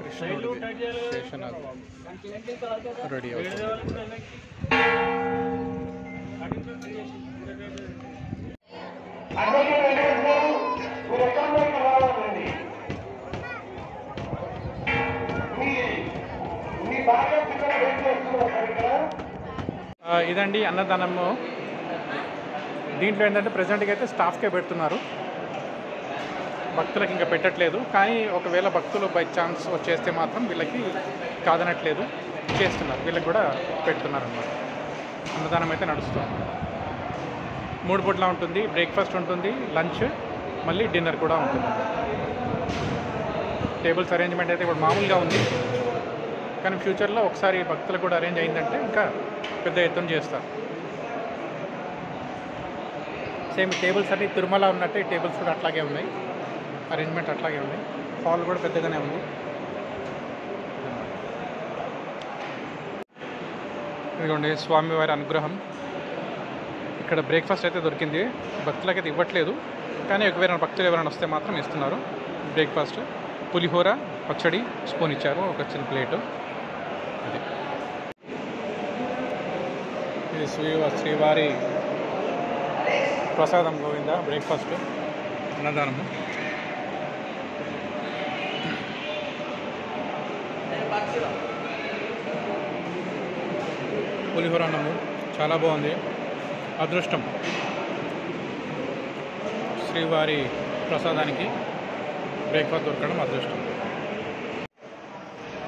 కృష్ణుడిది Sheshnag ready అవుతుంది. ఇదండి అన్నదానము. దీంట్లో ఏంటంటే ప్రజెంట్గా అయితే స్టాఫ్కే పెడుతున్నారు, భక్తులకు ఇంకా పెట్టట్లేదు. కానీ ఒకవేళ భక్తులు బై ఛాన్స్ వచ్చేస్తే మాత్రం వీళ్ళకి కాదనట్లేదు, చేస్తున్నారు, వీళ్ళకి కూడా పెడుతున్నారు అన్నమాట. అన్నదానం అయితే నడుస్తుంది. 3 పూట్ల ఉంటుంది, బ్రేక్ఫాస్ట్ ఉంటుంది, లంచ్, మళ్ళీ డిన్నర్ కూడా ఉంటుంది. టేబుల్స్ అరేంజ్మెంట్ అయితే ఇప్పుడు మామూలుగా ఉంది, కానీ ఫ్యూచర్లో ఒకసారి భక్తులకు కూడా అరేంజ్ అయిందంటే ఇంకా పెద్ద ఎత్తున చేస్తారు. సేమ్ టేబుల్స్ అన్ని తిరుమల ఉన్నట్టే టేబుల్స్ కూడా అట్లాగే ఉన్నాయి, అరేంజ్మెంట్ అట్లాగే ఉన్నాయి. హాల్ కూడా పెద్దగానే ఉంది. ఇదిగోండి స్వామివారి అనుగ్రహం. ఇక్కడ బ్రేక్ఫాస్ట్ అయితే దొరికింది, భక్తులకైతే ఇవ్వట్లేదు, కానీ ఒకవేళ భక్తులు ఎవరైనా వస్తే మాత్రం ఇస్తున్నారు. బ్రేక్ఫాస్ట్ పులిహోర, పచ్చడి, స్పూన్ ఇచ్చారు, ఒక చిన్న ప్లేటు. అది ఇది శ్రీవారి ప్రసాదం గోవింద బ్రేక్ఫాస్ట్ అన్నదానము. పులిహోర అన్నము చాలా బాగుంది. అదృష్టం శ్రీవారి ప్రసాదానికి బ్రేక్ఫాస్ట్ దొరకడం అదృష్టం.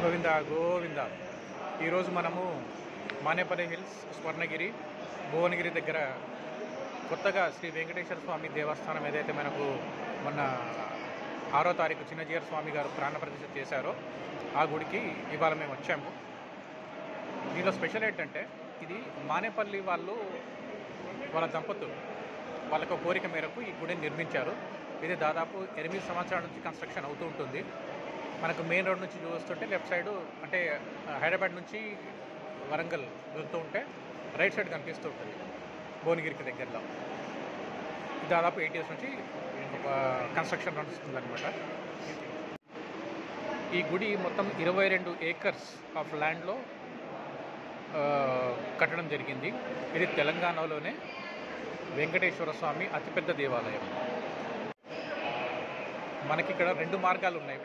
గోవింద గోవింద. ఈరోజు మనము మానేపల్లి హిల్స్, స్వర్ణగిరి, భువనగిరి దగ్గర కొత్తగా శ్రీ వెంకటేశ్వర స్వామి దేవస్థానం ఏదైతే మనకు మొన్న 6వ తారీఖు చిన్నజీయర్ స్వామి గారు ప్రాణప్రతిష్ఠ చేశారో ఆ గుడికి ఇవాళ మేము వచ్చాము. దీనిలో స్పెషల్ ఏంటంటే ఇది మానేపల్లి వాళ్ళ దంపతులు వాళ్ళకు కోరిక మేరకు ఈ గుడిని నిర్మించారు. ఇది దాదాపు 8 సంవత్సరాల నుంచి కన్స్ట్రక్షన్ అవుతూ ఉంటుంది. మనకు మెయిన్ రోడ్ నుంచి చూస్తుంటే లెఫ్ట్ సైడు, అంటే హైదరాబాద్ నుంచి వరంగల్ వెళ్తూ ఉంటే రైట్ సైడ్ కనిపిస్తూ ఉంటుంది, భువనగిరికి దగ్గరలో. దాదాపు 8 years నుంచి కన్స్ట్రక్షన్ నడుస్తుంది అనమాట. ఈ గుడి మొత్తం 22 acres ఆఫ్ ల్యాండ్లో కట్టడం జరిగింది. ఇది తెలంగాణలోనే వెంకటేశ్వర స్వామి అతిపెద్ద దేవాలయం. మనకి ఇక్కడ 2 మార్గాలు ఉన్నాయి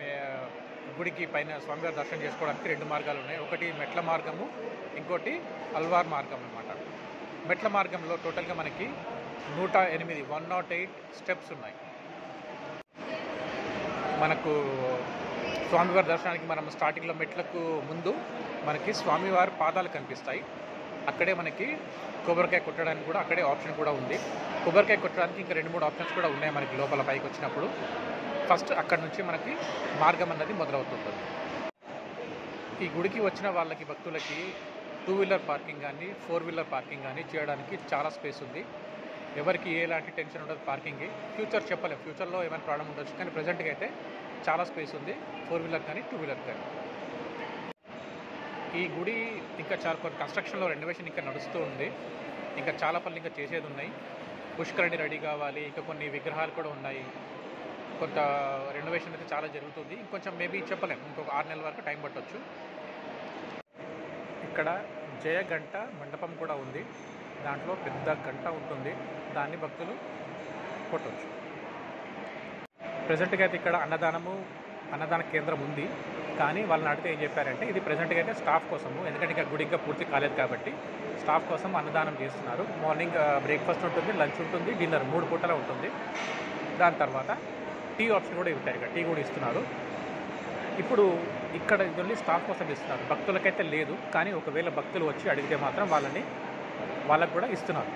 గుడికి పైన స్వామివారి దర్శనం చేసుకోవడానికి. 2 మార్గాలు ఉన్నాయి, ఒకటి మెట్ల మార్గము, ఇంకోటి అల్వార్ మార్గం అన్నమాట. మెట్ల మార్గంలో టోటల్గా మనకి 108 స్టెప్స్ ఉన్నాయి. మనకు స్వామివారి దర్శనానికి మనం స్టార్టింగ్లో మెట్లకు ముందు మనకి స్వామివారి పాదాలు కనిపిస్తాయి. అక్కడే మనకి కొబ్బరికాయ కొట్టడానికి కూడా అక్కడే ఆప్షన్ కూడా ఉంది. కొబ్బరికాయ కొట్టడానికి ఇంకా 2-3 ఆప్షన్స్ కూడా ఉన్నాయి మనకి లోపల పైకి వచ్చినప్పుడు. ఫస్ట్ అక్కడ నుంచి మనకి మార్గం అన్నది మొదలవుతుంటుంది. ఈ గుడికి వచ్చిన వాళ్ళకి, భక్తులకి 2-wheeler పార్కింగ్ కానీ 4-wheeler పార్కింగ్ కానీ చేయడానికి చాలా స్పేస్ ఉంది. ఎవరికి ఎలాంటి టెన్షన్ ఉండదు పార్కింగ్కి. ఫ్యూచర్ చెప్పలేం, ఫ్యూచర్లో ఏమైనా ప్రాబ్లం ఉండొచ్చు, కానీ ప్రజెంట్గా అయితే చాలా స్పేస్ ఉంది 4-wheeler కానీ 2-wheeler కానీ. ఈ గుడి ఇంకా చాలా కొన్ని కన్స్ట్రక్షన్లో రెనోవేషన్ ఇంకా నడుస్తూ ఉంది. ఇంకా చాలా పనులు ఇంకా చేసేది ఉన్నాయి. పుష్కరిణి రెడీ కావాలి, ఇంకా కొన్ని విగ్రహాలు కూడా ఉన్నాయి. కొంత రెనోవేషన్ అయితే చాలా జరుగుతుంది. ఇంకొంచెం మేబీ చెప్పలేం, ఇంకొక 6 నెలల వరకు టైం పట్టవచ్చు. ఇక్కడ జయగంట మండపం కూడా ఉంది. దాంట్లో పెద్ద గంట ఉంటుంది, దాన్ని భక్తులు కొట్టవచ్చు. ప్రజెంట్గా అయితే ఇక్కడ అన్నదాన కేంద్రం ఉంది. కానీ వాళ్ళని అడిగితే ఏం చెప్పారంటే ఇది ప్రజెంట్గా అయితే స్టాఫ్ కోసము, ఎందుకంటే ఇంకా గుడి ఇంకా పూర్తి కాలేదు కాబట్టి స్టాఫ్ కోసం అన్నదానం చేస్తున్నారు. మార్నింగ్ బ్రేక్ఫాస్ట్ ఉంటుంది, లంచ్ ఉంటుంది, డిన్నర్ 3 పూటలా ఉంటుంది. దాని తర్వాత టీ ఆప్షన్ కూడా ఇస్తారు, ఇక్కడ టీ కూడా ఇస్తున్నారు. ఇప్పుడు ఇక్కడ ఓన్లీ స్టాఫ్ కోసం ఇస్తున్నారు, భక్తులకైతే లేదు. కానీ ఒకవేళ భక్తులు వచ్చి అడిగితే మాత్రం వాళ్ళకు కూడా ఇస్తున్నారు.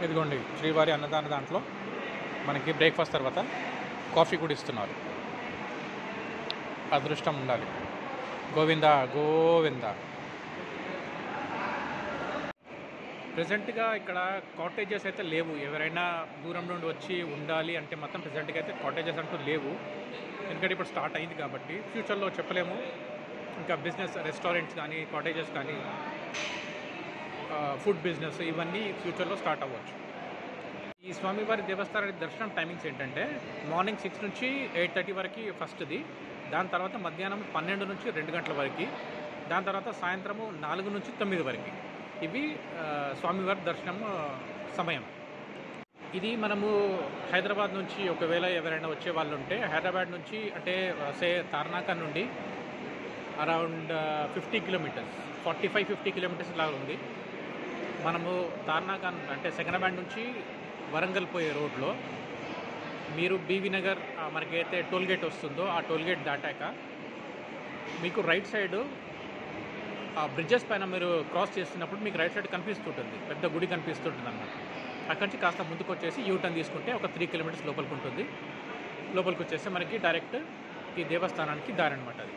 ఇదిగోండి శ్రీవారి అన్నదాన దాంట్లో మనకి బ్రేక్ఫాస్ట్ తర్వాత కాఫీ కూడా ఇస్తున్నారు. అదృష్టం ఉండాలి. గోవింద గోవింద. ప్రజెంట్గా ఇక్కడ కాటేజెస్ అయితే లేవు. ఎవరైనా దూరం నుండి వచ్చి ఉండాలి అంటే మాత్రం ప్రజెంట్గా అయితే కాటేజెస్ అంటూ లేవు, ఎందుకంటే ఇప్పుడు స్టార్ట్ అయింది కాబట్టి. ఫ్యూచర్లో చెప్పలేము, ఇంకా బిజినెస్ రెస్టారెంట్స్ కానీ కాటేజెస్ కానీ ఫుడ్ బిజినెస్ ఇవన్నీ ఫ్యూచర్లో స్టార్ట్ అవ్వచ్చు. ఈ స్వామివారి దేవస్థానానికి దర్శనం టైమింగ్స్ ఏంటంటే మార్నింగ్ 6 నుంచి 8:30 వరకు ఫస్ట్ది, దాని తర్వాత మధ్యాహ్నం 12 నుంచి 2 గంటల వరకు, దాని తర్వాత సాయంత్రము 4 నుంచి 9 వరకు. ఇవి స్వామివారి దర్శనం సమయం. ఇది మనము హైదరాబాద్ నుంచి ఒకవేళ ఎవరైనా వచ్చే వాళ్ళు ఉంటే హైదరాబాద్ నుంచి అంటే తార్నాక నుండి అరౌండ్ 50 కిలోమీటర్స్ 45-50 కిలోమీటర్స్ లాగా ఉంది. మనము తార్నాక అంటే సెకండ్రాబాద్ నుంచి వరంగల్ పోయే రోడ్లో మీరు బీవీ నగర్ మనకైతే టోల్గేట్ వస్తుందో ఆ టోల్గేట్ దాటాక మీకు రైట్ సైడు ఆ బ్రిడ్జెస్ పైన మీరు క్రాస్ చేస్తున్నప్పుడు మీకు రైట్ సైడ్ కనిపిస్తుంటుంది, పెద్ద గుడి కనిపిస్తుంటుంది అన్నమాట. అక్కడి నుంచి కాస్త ముందుకు వచ్చేసి యూటర్న్ తీసుకుంటే ఒక 3 కిలోమీటర్స్ లోపలికి ఉంటుంది. లోపలికి వచ్చేస్తే మనకి డైరెక్ట్ ఈ దేవస్థానానికి దారి అనమాట. అది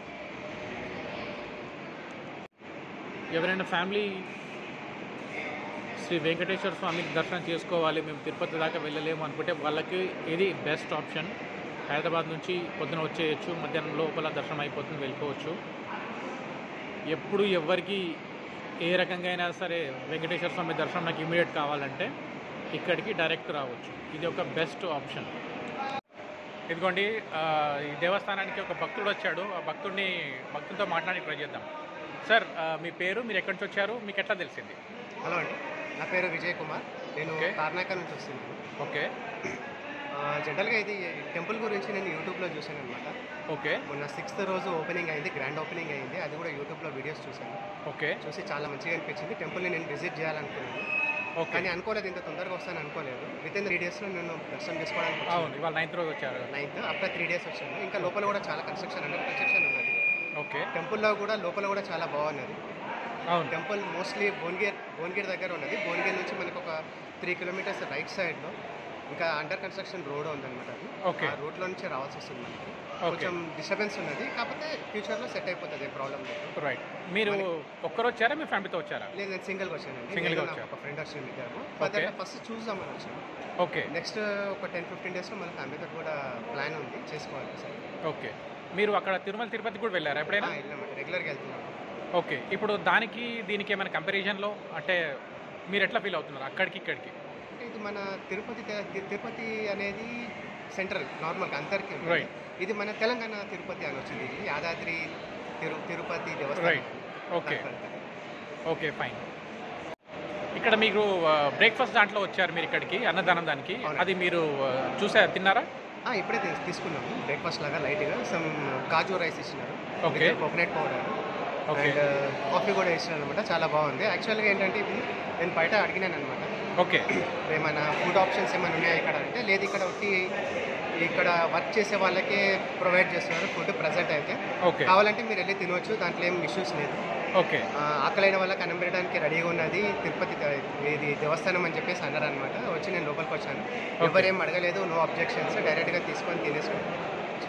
ఎవరైనా ఫ్యామిలీ శ్రీ వెంకటేశ్వర స్వామికి దర్శనం చేసుకోవాలి, మేము తిరుపతి దాకా వెళ్ళలేము అనుకుంటే వాళ్ళకి ఇది బెస్ట్ ఆప్షన్. హైదరాబాద్ నుంచి పొద్దున వచ్చేయచ్చు, మధ్యాహ్నం లోపల దర్శనం అయిపోతుంది, వెళ్ళిపోవచ్చు. ఎప్పుడు ఎవరికి ఏ రకంగా అయినా సరే వెంకటేశ్వర స్వామి దర్శనం నాకు ఇమీడియట్ కావాలంటే ఇక్కడికి డైరెక్ట్ రావచ్చు. ఇది ఒక బెస్ట్ ఆప్షన్. ఇదిగోండి ఈ దేవస్థానానికి ఒక భక్తుడు వచ్చాడు. ఆ భక్తుడితో మాట్లాడి ట్రై చేద్దాం. సార్ మీ పేరు, మీరు ఎక్కడి నుంచి వచ్చారు, మీకు ఎట్లా తెలిసింది? హలో అండి, నా పేరు విజయ్ కుమార్, నేను తార్నాక నుంచి వస్తున్నాను. ఓకే. జనరల్గా ఇది టెంపుల్ గురించి నేను యూట్యూబ్లో చూశాను అనమాట. ఓకే. మొన్న 6th రోజు ఓపెనింగ్ అయింది, గ్రాండ్ ఓపెనింగ్ అయింది. అది కూడా యూట్యూబ్లో వీడియోస్ చూశాను. ఓకే. చూసి చాలా మంచిగా అనిపించింది. టెంపుల్ని నేను విజిట్ చేయాలనుకున్నాను, కానీ అనుకోలేదు ఇంత తొందరగా వస్తాను అనుకోలేదు. వితిన్ 3 డేస్లో నేను దర్శనం చేసుకోవడానికి. అవును, ఇవాళ 9th రోజు వచ్చారు. 9th ఆఫ్టర్ 3 డేస్ వచ్చాను. ఇంకా లోపల కూడా చాలా కన్స్ట్రక్షన్ ఉన్నది. ఓకే. టెంపుల్లో కూడా లోపల కూడా చాలా బాగున్నది. అవును. టెంపుల్ మోస్ట్లీ భువనగిరి దగ్గర ఉన్నది. భువనగిరి నుంచి మనకు ఒక 3 కిలోమీటర్స్ రైట్ సైడ్లో ఇంకా అండర్ కన్స్ట్రక్షన్ రోడ్ ఉందన్నమాట. అది ఓకే. ఆ రోడ్లో నుంచి రావాల్సి వస్తుంది మనకి. కొంచెం డిస్టర్బెన్స్ ఉన్నది, కాకపోతే ఫ్యూచర్లో సెట్ అయిపోతుంది, ప్రాబ్లం లేదు. రైట్. మీరు ఒక్కరు వచ్చారా, మీ ఫ్యామిలీతో వచ్చారా? లేదు, నేను సింగిల్గా వచ్చానండి. సింగిల్గా వచ్చారు. ఒక ఫ్రెండ్ వచ్చి ఇద్దరు. ఫస్ట్ చూద్దామని వచ్చాను. ఓకే. నెక్స్ట్ ఒక 10-15 డేస్లో మన ఫ్యామిలీతో కూడా ప్లాన్ ఉంది, చేసుకోవాలి సార్. ఓకే. మీరు అక్కడ తిరుపతి కూడా వెళ్ళారా ఎప్పుడైనా? వెళ్ళామండి, రెగ్యులర్గా వెళ్తున్నాను. ఓకే. ఇప్పుడు దీనికి ఏమైనా కంపారిజన్లో అంటే మీరు ఎట్లా ఫీల్ అవుతున్నారు అక్కడికి ఇక్కడికి? అంటే ఇది మన తిరుపతి అనేది సెంట్రల్ నార్మల్గా అందరికీ. రైట్. ఇది మన తెలంగాణ తిరుపతి అని వచ్చింది. ఇది యాదాద్రి తిరుపతి దేవస్థానం. రైట్. ఓకే. Okay, fine. ఇక్కడ మీరు బ్రేక్ఫాస్ట్ దాంట్లో వచ్చారు మీరు ఇక్కడికి అన్నదానం దానికి, అది మీరు తిన్నారా? ఇప్పుడే తీసుకున్నాము బ్రేక్ఫాస్ట్ లాగా లైట్గా. సమ్ కాజు రైస్ ఇచ్చినారు. Okay. Coconut powder. Okay. And coffee కూడా ఇచ్చినారు అనమాట. చాలా బాగుంది. యాక్చువల్గా ఏంటంటే ఇది నేను బయట అడిగినాను అనమాట. ఓకే. ఏమైనా ఫుడ్ ఆప్షన్స్ ఏమైనా ఉన్నాయా ఇక్కడ అంటే, లేదు ఇక్కడ ఇక్కడ వర్క్ చేసే వాళ్ళకే ప్రొవైడ్ చేస్తున్నారు ఫుడ్ ప్రజెంట్ అయితే. ఓకే. కావాలంటే మీరు వెళ్ళి తినవచ్చు, దాంట్లో ఏం ఇష్యూస్ లేదు. ఓకే. ఆకలైన వాళ్ళకి అన్నం పెట్టడానికి రెడీగా ఉన్నది తిరుపతి ఇది దేవస్థానం అని చెప్పేసి అన్నారు అనమాట. వచ్చి నేను లోపలికి వచ్చాను, ఎవరేం అడగలేదు, నో అబ్జెక్షన్స్, డైరెక్ట్గా తీసుకొని తినేసుకోండి.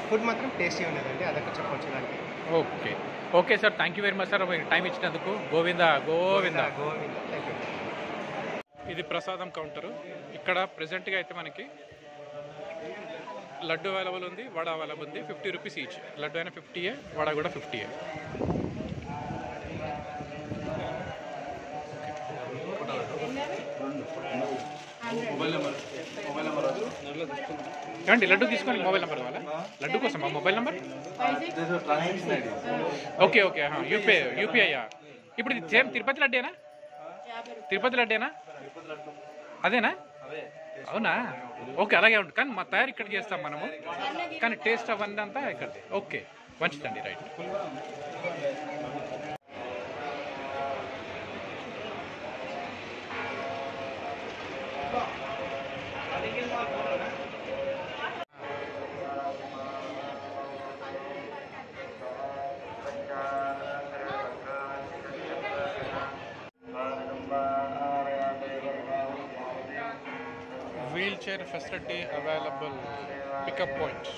ఫుడ్ మాత్రం టేస్టీ ఉన్నదండి, అదొక చెప్పవచ్చు దానికి. Okay. Okay sir, thank you very much sir, మీరు టైం ఇచ్చినందుకు. గోవిందా గోవిందా గోవిందా. Thank you. ఇది ప్రసాదం కౌంటరు. ఇక్కడ ప్రెసెంట్గా అయితే మనకి లడ్డు అవైలబుల్ ఉంది, వడ అవైలబుల్ ఉంది. 50 రూపీస్ ఈచ్. లడ్డు అయినా 50, వడ కూడా 50. ఏమండి లడ్డు తీసుకొని మొబైల్ నెంబర్ కావాలా? లడ్డు కోసం mobile number? Okay. Okay. UPI. ఇప్పుడు ఇది సేమ్ తిరుపతి లడ్డేనా? తిరుపతి లడ్డేనా? అదేనా? అవునా? ఓకే, అలాగే ఉంటుంది. కానీ మా తయారు ఇక్కడ చేస్తాం మనము, కానీ టేస్ట్ అవన్నీ అంతా ఇక్కడది. ఓకే, మంచిదండి. Right. Wheelchair facility available, pickup point.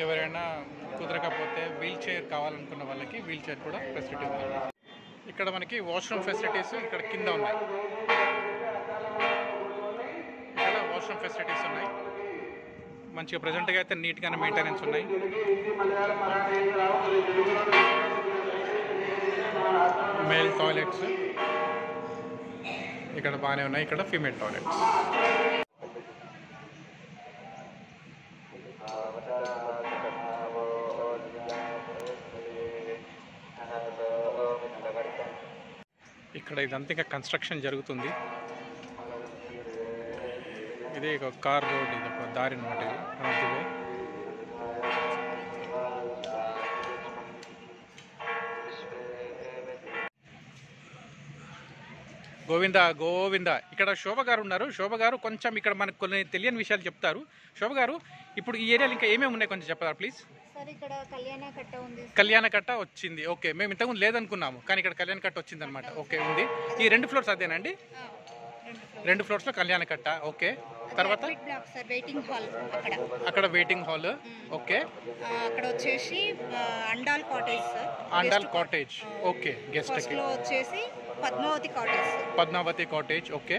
ఎవరైనా కుదరకపోతే వీల్ చైర్ కావాలనుకున్న వాళ్ళకి వీల్ చైర్ కూడా ఫెసిలిటీ ఉంది. ఇక్కడ మనకి వాష్రూమ్ ఫెసిలిటీస్ ఇక్కడ కింద ఉన్నాయి. ఇక్కడ వాష్రూమ్ ఫెసిలిటీస్ ఉన్నాయి. మంచిగా ప్రజెంట్గా అయితే నీట్గానే మెయింటెనెన్స్ ఉన్నాయి. Male toilets. ఇక్కడ బాగానే ఉన్నాయి. ఇక్కడ ఫీమేల్ టాయిలెట్స్. ఇక్కడ ఇదంతా ఇంకా కన్స్ట్రక్షన్ జరుగుతుంది. ఇది ఒక కార్ రోడ్, ఇది ఒక దారి అనమాట. ఇది గోవింద గోవింద. ఇక్కడ శోభ గారు ఉన్నారు. శోభ గారు కొంచెం ఇక్కడ మనకు కొన్ని తెలియని విషయాలు చెప్తారు. శోభ గారు, ఇప్పుడు ఈ ఏరియాలో ఇంకా ఏమేమి ఉన్నాయి కొంచెం చెప్తారా ప్లీజ్? సార్ ఇక్కడ కళ్యాణ కట్ట ఉంది. కళ్యాణ కట్ట వచ్చింది. ఓకే, మేము ఇంతకుముందు లేదనుకున్నాము, కానీ ఇక్కడ కళ్యాణ కట్ట వచ్చింది అనమాట. ఓకే, ఉంది. ఈ 2 ఫ్లోర్స్ అదేనండి? 2 ఫ్లోర్స్లో కళ్యాణ కట్ట. ఓకే, తర్వాత వెయిటింగ్ హాల్, అక్కడ వెయిటింగ్ హాల్. ఓకే, అక్కడ వచ్చేసి Andal cottage sir. Andal cottage. Okay, guest లో వచ్చేసి Padmavati cottage. Padmavati cottage. Okay,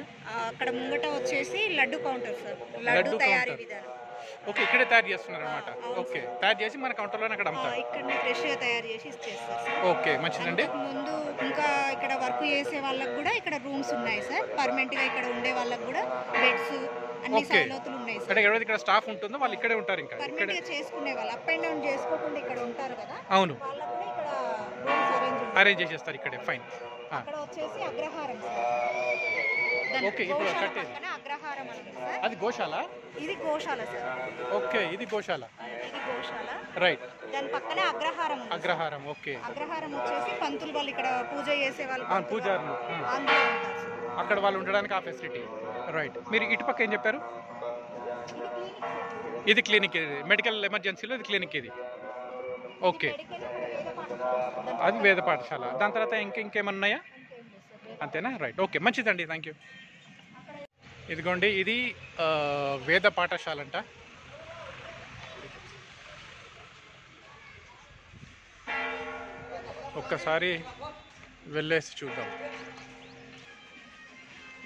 అక్కడ ముంగట వచ్చేసి లడ్డు కౌంటర్ సార్. లడ్డు తయారీ విధానం. ఓకే, ఇక్కడే తయారు చేస్తున్నారు అనమాట. ఓకే, తయారు చేసి మన కౌంటర్లోనే అక్కడ అమ్ముతారు. ఇక్కడ ఫ్రెష్ గా తయారు చేసి ఇస్తారు. ఓకే, మంచిదండి. ముందు ఇంకా ఇక్కడ వర్క్ చేసే వాళ్ళకి కూడా ఇక్కడ రూమ్స్ ఉన్నాయి సార్. పర్మనెంట్ గా ఇక్కడ ఉండే వాళ్ళకి కూడా బెడ్స్ అన్ని సౌలతులు ఉన్నాయి సార్. ఎవరైతే ఇక్కడ స్టాఫ్ ఉంటుందో వాళ్ళు ఇక్కడే ఉంటారు. ఇంకా పర్మనెంట్ గా చేసుకునే వాళ్ళు అప్ అండ్ డౌన్ చేసుకోకుండా ఇక్కడ ఉంటారు కదా. అవును, వాళ్ళకి కూడా ఇక్కడ రూమ్స్ అరేంజ్ చేసేస్తారు ఇక్కడే. ఫైన్. అక్కడ వచ్చేసి అగ్రహారం. ఓకే, ఇప్పుడు కట్టేది అగ్రహారం అండి సార్. అది గోశాల. ఇది గోశాల సార్. ఓకే, ఇది గోశాల. ఇది గోశాల, రైట్. దాని పక్కనే అగ్రహారం. అగ్రహారం. ఓకే, అగ్రహారం వచ్చేసి పంతులు వాళ్ళు ఇక్కడ పూజ చేసే వాళ్ళు, పూజారులు అక్కడ వాళ్ళు ఉండడానికి ఆ ఫెసిలిటీ. రైట్. మీరు ఇటుపక్క ఏం చెప్పారు? ఇది క్లినిక్. ఇది మెడికల్ ఎమర్జెన్సీలో ఇది క్లినిక్. ఇది ఓకే, అది వేద పాఠశాల. దాని తర్వాత ఇంకేమన్నాయా? అంతేనా? రైట్. ఓకే, మంచిదండి, థ్యాంక్ యూ. ఇదిగోండి, ఇది వేద పాఠశాల అంట. ఒక్కసారి వెళ్ళేసి చూద్దాం.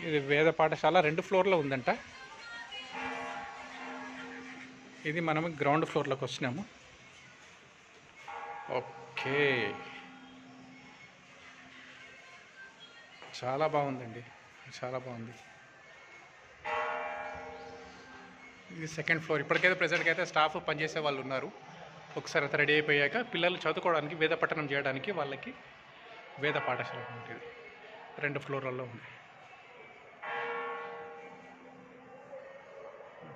ఇది వేద పాఠశాల 2 ఫ్లోర్లో ఉందంట. ఇది మనం గ్రౌండ్ ఫ్లోర్లోకి వచ్చినాము. ఓకే, చాలా బాగుందండి, చాలా బాగుంది. ఇది 2nd ఫ్లోర్. ఇప్పటికైతే ప్రెజెంట్కి అయితే స్టాఫ్ పనిచేసే వాళ్ళు ఉన్నారు. ఒకసారి అయితే రెడీ అయిపోయాక పిల్లలు చదువుకోవడానికి, వేద పఠనం చేయడానికి వాళ్ళకి వేద పాఠశాల ఉంటుంది. 2 ఫ్లోర్లలో ఉంది.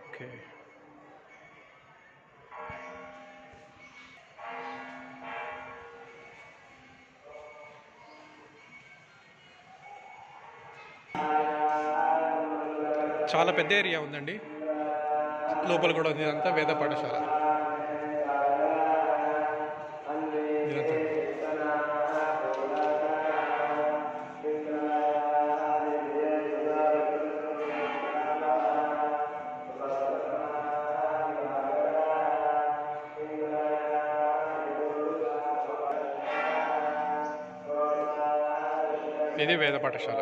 ఓకే, చాలా పెద్ద ఏరియా ఉందండి. లోపల కూడా ఉంది. ఇదంతా వేద పాఠశాల. ఇది వేద పాఠశాల.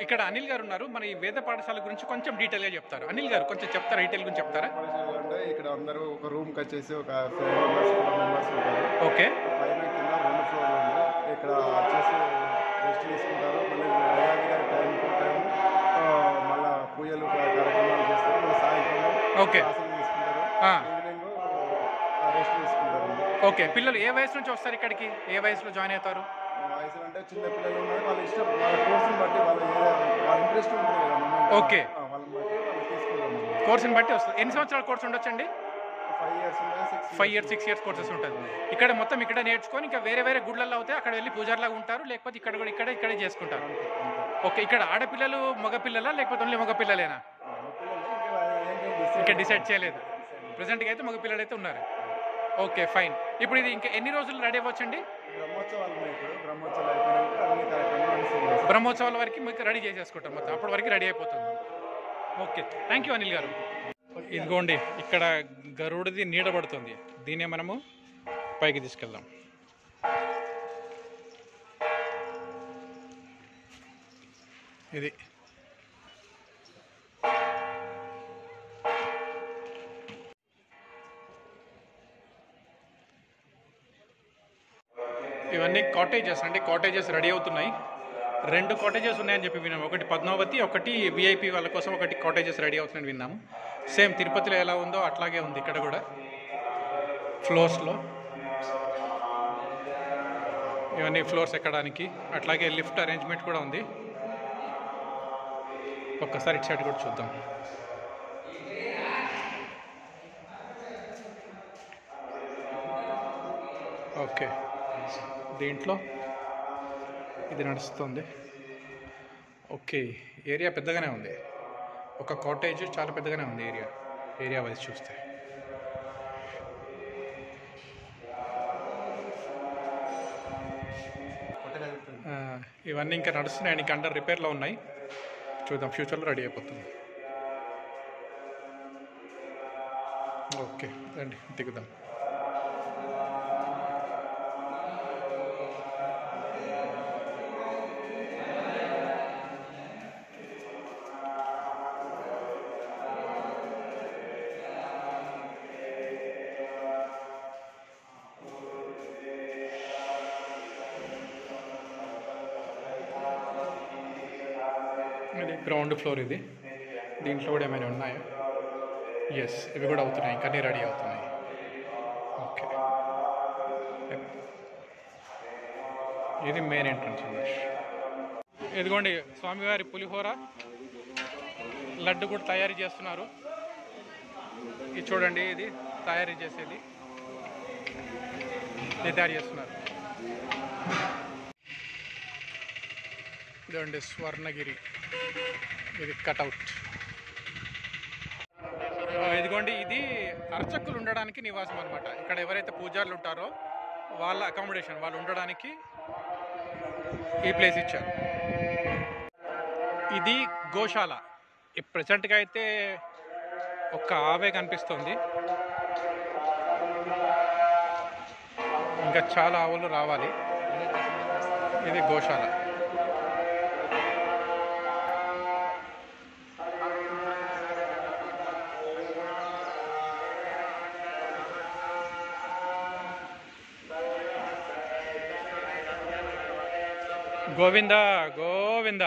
ఇక్కడ అనిల్ గారు ఉన్నారు. మన ఈ వేద పాఠశాల గురించి కొంచెం డీటెయిల్గా చెప్తారు. అనిల్ గారు కొంచెం చెప్తారా? డీటెయిల్ గురించి చెప్తారా? అంటే ఇక్కడ అందరూ ఒక రూమ్కి వచ్చేసి ఒక 4 మెంబర్స్ ఉంటారు. ఓకే, పైన కింద 2 ఫ్లోర్లు ఉంది. ఇక్కడ వచ్చేసి రెస్ట్ తీసుకుంటారు. మళ్ళీ టైం టు టైం మళ్ళీ పూజలు కార్యక్రమాలు చేస్తారు. మళ్ళీ సాయంత్రం ఓకే క్లాసులు తీసుకుంటారు. ఈవినింగ్ రెస్ట్ తీసుకుంటారు. ఓకే, పిల్లలు ఏ వయసు నుంచి వస్తారు ఇక్కడికి? ఏ వయసులో జాయిన్ అవుతారు? వయసు అంటే చిన్న పిల్లలు ఉన్నారు. వాళ్ళ ఇష్టం, వాళ్ళ కోర్సుని బట్టి వాళ్ళ ఇంట్రెస్ట్ ఉంటుంది కదా. ఓకే, వాళ్ళని బట్టి వాళ్ళు తీసుకుంటారు. కోర్సుని బట్టి వస్తుంది. ఎన్ని సంవత్సరాల కోర్సు ఉండొచ్చండి? 5 ఇయర్స్ 5 ఇయర్స్ 6 ఇయర్స్ కోర్సెస్ ఉంటుంది. ఇక్కడ మొత్తం ఇక్కడ నేర్చుకొని ఇంకా వేరే వేరే గుళ్ళల్లో అవుతాయి. అక్కడ వెళ్ళి పూజారులాగా ఉంటారు, లేకపోతే ఇక్కడ కూడా ఇక్కడే చేసుకుంటారు. ఓకే, ఇక్కడ ఆడపిల్లలు మగపిల్లలా లేకపోతే ఓన్లీ మగపిల్లలేనా? ఇంకా డిసైడ్ చేయలేదు. ప్రెసెంట్గా అయితే మగపిల్లలు అయితే ఉన్నారు. Okay, fine. ఇప్పుడు ఇది ఇంకా ఎన్ని రోజులు రెడీ అవ్వచ్చండి? బ్రహ్మోత్సవాల వరకు మీకు రెడీ చేసేసుకుంటాం మొత్తం. అప్పటి వరకు రెడీ అయిపోతుంది. ఓకే, థ్యాంక్ యూ అనిల్ గారు. ఇదిగోండి, ఇక్కడ గరుడిది నీడ పడుతుంది. దీన్నే మనము పైకి తీసుకెళ్దాం. ఇది ఇవన్నీ కాటేజెస్ అండి. కాటేజెస్ రెడీ అవుతున్నాయి. 2 కాటేజెస్ ఉన్నాయని చెప్పి విన్నాము. ఒకటి పద్మావతి, ఒకటి విఐపి వాళ్ళ కోసం ఒకటి కాటేజెస్ రెడీ అవుతున్నాయని విన్నాము. సేమ్ తిరుపతిలో ఎలా ఉందో అట్లాగే ఉంది ఇక్కడ కూడా. ఫ్లోర్స్లో ఇవన్నీ ఫ్లోర్స్ ఎక్కడానికి, అట్లాగే లిఫ్ట్ అరేంజ్మెంట్ కూడా ఉంది. ఒక్కసారి ఇటు సైడ్ కూడా చూద్దాం. ఓకే, దీంట్లో ఇది నడుస్తుంది. ఓకే, ఏరియా పెద్దగానే ఉంది. ఒక కాటేజ్ చాలా పెద్దగానే ఉంది ఏరియా వైజ్ చూస్తే. ఇవన్నీ ఇంకా నడుస్తున్నాయి, ఇంకా అండర్ రిపేర్లో ఉన్నాయి. చూద్దాం, ఫ్యూచర్లో రెడీ అయిపోతుంది. ఓకే రండి దిగుదాం. ఇది గ్రౌండ్ ఫ్లోర్. ఇది దీంట్లో కూడా ఏమైనా ఉన్నాయా? ఎస్, ఇవి కూడా అవుతున్నాయి, ఇంకా రెడీ అవుతున్నాయి. ఓకే, ఇది మెయిన్ ఎంట్రన్స్ ఉంది. ఇదిగోండి స్వామివారి పులిహోర లడ్డు కూడా తయారు చేస్తున్నారు. ఇది చూడండి, ఇది తయారు చేసేది, ఇది తయారు చేస్తున్నారు. ఇదండి స్వర్ణగిరి, ఇది కటౌట్. ఇదిగోండి, ఇది అర్చకులు ఉండడానికి నివాసం అనమాట. ఇక్కడ ఎవరైతే పూజారులు ఉంటారో వాళ్ళ అకామిడేషన్, వాళ్ళు ఉండడానికి ఈ ప్లేస్ ఇచ్చారు. ఇది గోశాల. ప్రజెంట్గా అయితే ఒక్క ఆవే కనిపిస్తుంది, ఇంకా చాలా ఆవులు రావాలి. ఇది గోశాల. గోవింద గోవింద.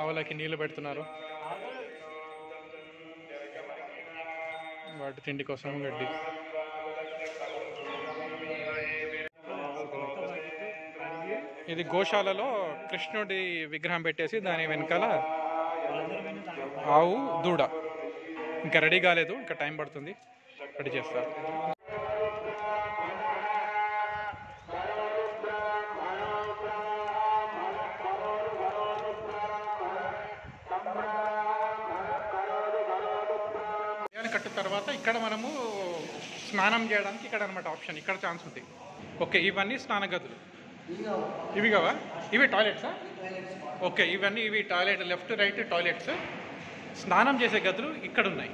ఆవులకి నీళ్లు పెడుతున్నారు, వాటి తిండి కోసం గడ్డి. ఇది గోశాలలో కృష్ణుడి విగ్రహం పెట్టేసి దాని వెనకాల ఆవు దూడ. ఇంకా రెడీ కాలేదు, ఇంకా టైం పడుతుంది, రెడీ చేస్తారు. కట్టు తర్వాత ఇక్కడ మనము స్నానం చేయడానికి ఇక్కడ అనమాట ఆప్షన్, ఇక్కడ ఛాన్స్ ఉంది. ఓకే, ఇవన్నీ స్నాన గదులు. ఇవి కావా? ఇవి టాయిలెట్సా? ఓకే, ఇవి టాయిలెట్, లెఫ్ట్ రైట్ టాయిలెట్స్. స్నానం చేసే గదులు ఇక్కడ ఉన్నాయి.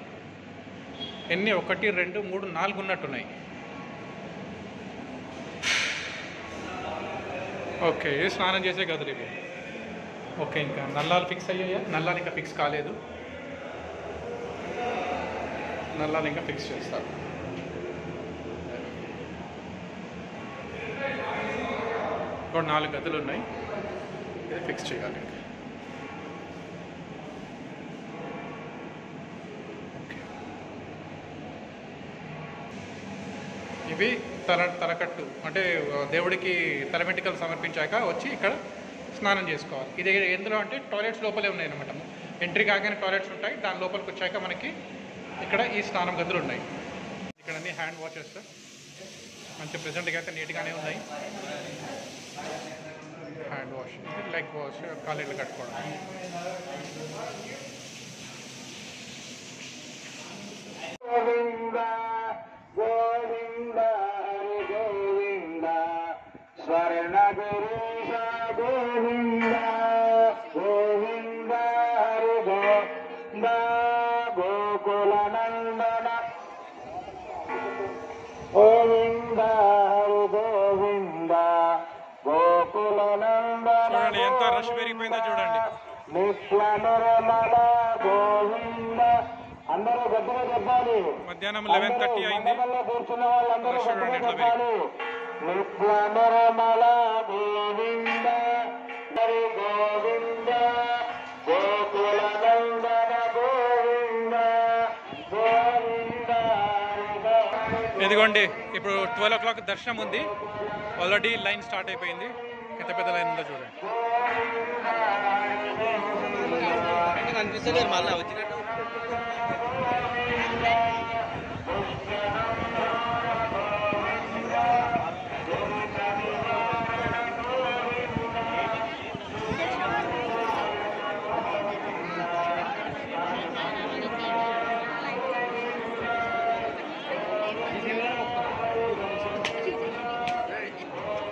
ఎన్ని? 1 2 3 4 ఉన్నట్టున్నాయి. ఓకే, ఇది స్నానం చేసే గదులు ఇవి. ఓకే, ఇంకా నల్లాలు ఫిక్స్ అయ్యాయా? నల్లాలు ఇంకా ఫిక్స్ కాలేదు, నల్లాలు ఇంకా ఫిక్స్ చేస్తారు. ఒక 4 గదులు ఉన్నాయి, ఇది ఫిక్స్ చేయాలి. ఓకే, ఇవి తలకట్టు, అంటే దేవుడికి తల వెంట్రుకలు సమర్పించాక వచ్చి ఇక్కడ స్నానం చేసుకోవాలి. ఇది ఎందులో అంటే టాయిలెట్స్ లోపలే ఉన్నాయి అన్నమాట. ఎంట్రీ కాగానే టాయిలెట్స్ ఉంటాయి, దాని లోపలికి వచ్చాక మనకి ఇక్కడ ఈ స్నానం గదులు ఉన్నాయి. ఇక్కడ అన్ని హ్యాండ్ వాషెస్ మంచి ప్రెజెంట్గా అయితే నీట్గానే ఉన్నాయి. హ్యాండ్ వాష్, లెగ్ వాష్, కాళ్ళకి కట్టుకోవడం. గోవింద గోవింద హరి గోవింద స్వర్ణగిరీశ గోవింద గోవింద హరి గోవింద గోకుల నందన గోవింద హరి గోవింద గోకుల నందన. చూడండి ఎంత రష్ పెరిగిపోయిందో చూడండి. నిత్య నిర్మల గోవింద అందరూ గట్టిగా చెప్పాలి. మధ్యాహ్నం 11:30 అయింది. మండపంలో కూర్చున్న వాళ్ళందరూ రష్ చూడండి గట్టిగా ఎట్లా చెప్పాలి. నిత్య నిర్మల గోవింద హరి గోవింద గోకుల నందన గోవింద గోవింద హరి గోవింద. ఇదిగోండి ఇప్పుడు 12 o'clock దర్శనం ఉంది. ఆల్రెడీ లైన్ స్టార్ట్ అయిపోయింది. ఎంత పెద్ద లైన్ ఉందో చూడండి. కనిపిస్తలేదు మళ్ళీ వచ్చినట్టు.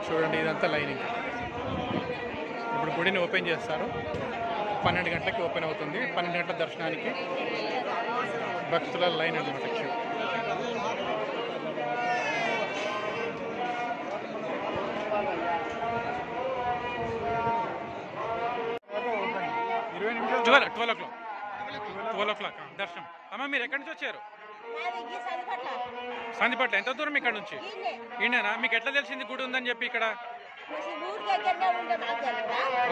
చూడండి ఇదంతా లైన్. ఇంకా ఇప్పుడు గుడిని ఓపెన్ చేస్తారు. 12 గంటలకి ఓపెన్ అవుతుంది. 12 గంటల దర్శనానికి భక్తుల లైన్ అన్నమాట. క్యూ. ట్వెల్వ్ ఓ క్లాక్ దర్శనం. అమ్మ మీరు ఎక్కడి నుంచి వచ్చారు? సందిపట్ల. ఎంత దూరం ఇక్కడ నుంచి? ఈయనేనా? మీకు ఎట్లా తెలిసింది గుడి ఉందని చెప్పి ఇక్కడ?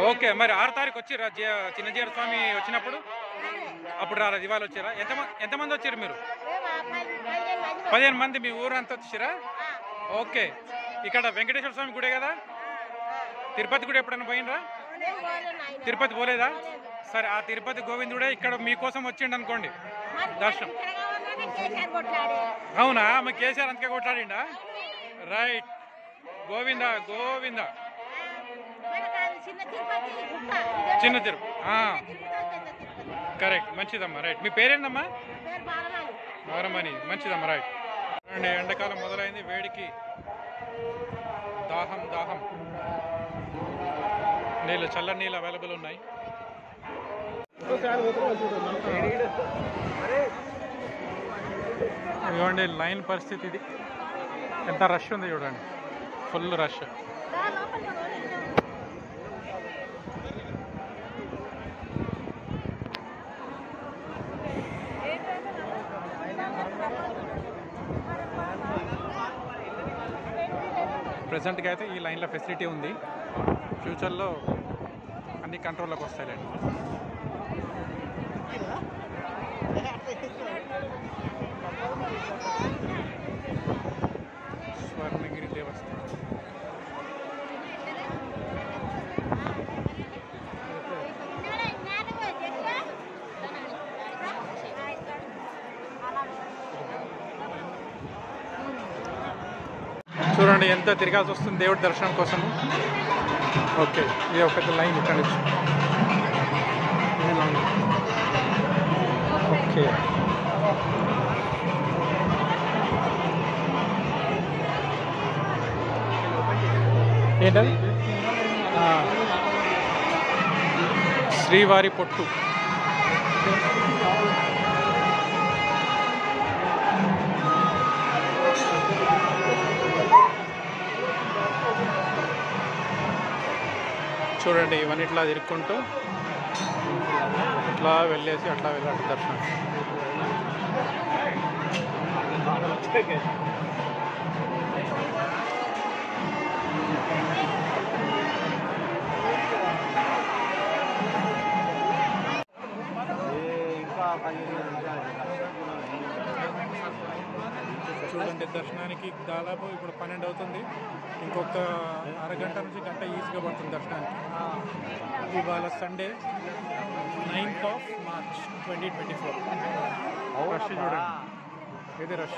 ఓకే, మరి 6వ తారీఖు వచ్చిరా చిన్నజీర స్వామి వచ్చినప్పుడు? అప్పుడు రాలేదు, ఇవాళ వచ్చారా? ఎంతమంది వచ్చారు మీరు? 15 మంది. మీ ఊరు అంతా వచ్చిరా? ఓకే. ఇక్కడ వెంకటేశ్వర స్వామి గుడే కదా? తిరుపతి గుడి ఎప్పుడైనా పోయినరా? తిరుపతి పోలేదా? సరే, ఆ తిరుపతి గోవిందుడే ఇక్కడ మీకోసం వచ్చిండు అనుకోండి దర్శనం. అవునా? మా కేసీఆర్ అంతకే కొట్లాడిండా? రైట్. గోవింద గోవింద. చిన్న తిరుపతి. కరెక్ట్, మంచిదమ్మా. రైట్. మీ పేరేందమ్మా? బాలమణి. మంచిదమ్మా. రైట్. అండి, ఎండాకాలం మొదలైంది. వేడికి దాహం దాహం. నీళ్ళు, చల్లని నీళ్ళు అవైలబుల్ ఉన్నాయి. ఇదిగోండి లైన్ పరిస్థితి ఇది. ఎంత రష్ ఉంది చూడండి. Full rush. ప్రజెంట్గా అయితే ఈ లైన్లో ఫెసిలిటీ ఉంది. ఫ్యూచర్లో అన్ని కంట్రోల్లోకి వస్తాయిలేండి. స్వర్ణగిరి దేవస్థానం. చూడండి ఎంత తిరగాల్సి వస్తుంది దేవుడి దర్శనం కోసము. ఓకే, ఇది ఒక పెద్ద లైన్ ఇక్కడ నుంచి. ఓకే, ఏంటది? శ్రీవారి పొట్టు. చూడండి ఇవన్నీ ఇట్లా తిరుక్కుంటూ ఇట్లా వెళ్ళేసి అట్లా వెళ్ళాలి దర్శనం. చూడండి దర్శనానికి దాదాపు ఇప్పుడు 12 అవుతుంది. ఇంకొక అరగంట నుంచి గంట ఈజీగా పడుతుంది దర్శనానికి. ఇవాళ Sunday 9th of March 2024. Rush చూడండి, ఇది రష్.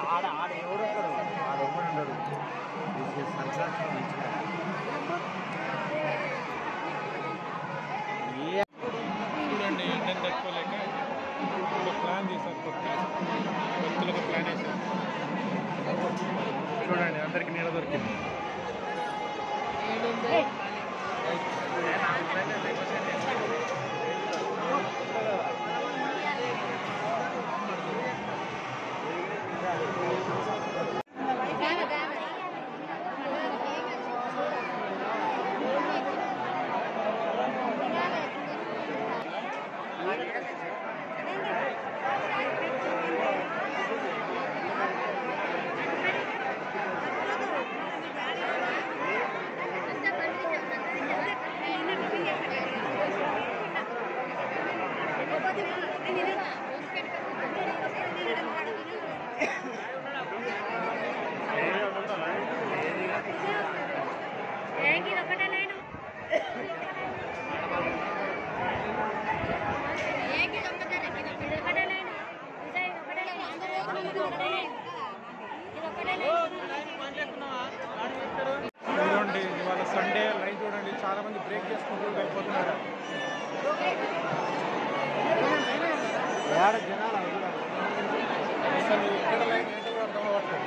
చూడండి ఎండని తట్టుకోలేక ఒక ప్లాన్ చేశారు. భక్తులకు ప్లాన్ వేశారు. చూడండి అందరికి నీడ దొరికింది. చూడండి ఇవాళ సండే లైన్ చూడండి, చాలా మంది బ్రేక్ చేసుకుంటూ వెళ్ళిపోతున్నారు. అసలు ఇక్కడ లైన్ ఏంటో కూడా అర్థం అవ్వట్లేదు.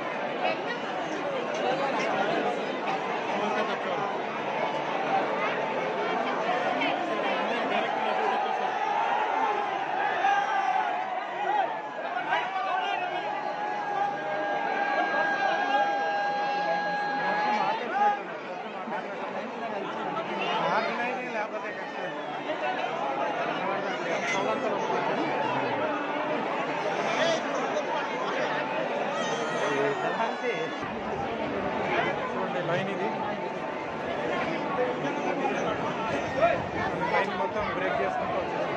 చూడండి లైన్ ఇది, లైన్ మొత్తం బ్రేక్ చేసుకుంటూ వచ్చేసి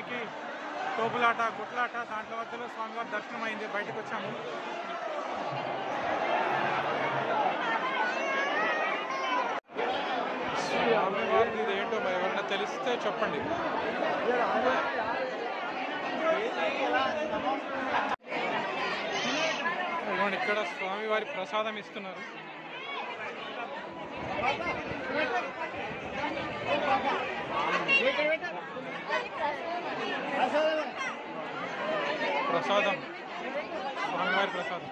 వచ్చేసరికి తోపులాట గుట్లాట దాంట్లో మధ్యలో స్వామివారి దర్శనం అయింది. బయటకు వచ్చాము. స్వామివారిది ఇది ఏంటో మరి ఎవరైనా తెలిస్తే చెప్పండి. ఇక్కడ స్వామివారి ప్రసాదం ఇస్తున్నారు. ప్రసాదం స్వామివారి ప్రసాదం.